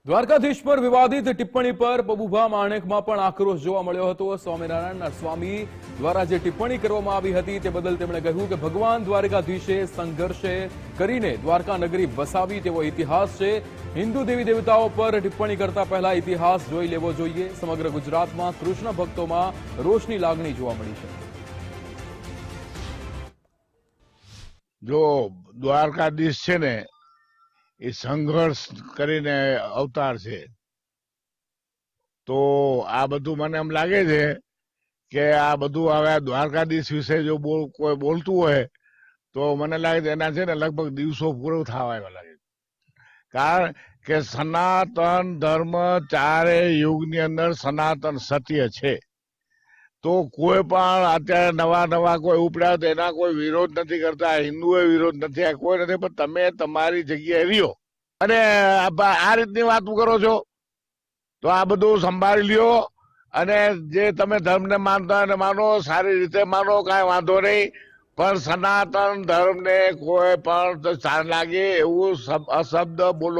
દ્વારકાધીશ પર વિવાદિત ટિપ્પણી પર પબુભા માણેકમાં પણ આક્રોશ જોવા મળ્યો હતો। સ્વામિનારાયણના સ્વામી દ્વારા જે ટિપ્પણી કરવામાં આવી હતી તે બદલ તેમણે કહ્યું કે ભગવાન દ્વારકાધીશે સંઘર્ષે કરીને દ્વારકા નગરી વસાવી તેવો ઇતિહાસ છે। હિન્દુ દેવી દેવતાઓ પર ટિપ્પણી કરતા પહેલા ઇતિહાસ જોઈ લેવો જોઈએ। સમગ્ર ગુજરાતમાં કૃષ્ણ ભક્તોમાં રોષની લાગણી જોવા મળી છે। જો દ્વારકાધીશ છે ને એ સંઘર્ષ કરીને અવતાર છે, તો આ બધું મને એમ લાગે છે કે આ બધું હવે દ્વારકાધીશ વિશે જો કોઈ બોલતું હોય તો મને લાગે છે એના છે ને લગભગ દિવસો પૂરો થવા આવ્યા લાગે। કારણ કે સનાતન ધર્મ ચારે યુગની અંદર સનાતન સત્ય છે, તો કોઈ પણ અત્યારે નવા કોઈ ઉપડ્યા તો એના કોઈ વિરોધ નથી કરતા, હિન્દુએ વિરોધ નથી, કોઈ નથી, પણ તમે તમારી જગ્યાએ રહ્યો અને આ રીતની વાતો કરો છો તો આ બધું સંભાળી લ્યો। અને જે તમે ધર્મને માનતા હોય માનો, સારી રીતે માનો, કાંઈ વાંધો નહીં, પણ સનાતન ધર્મને કોઈ પણ સારું લાગે એવું અશબ્દ બોલો।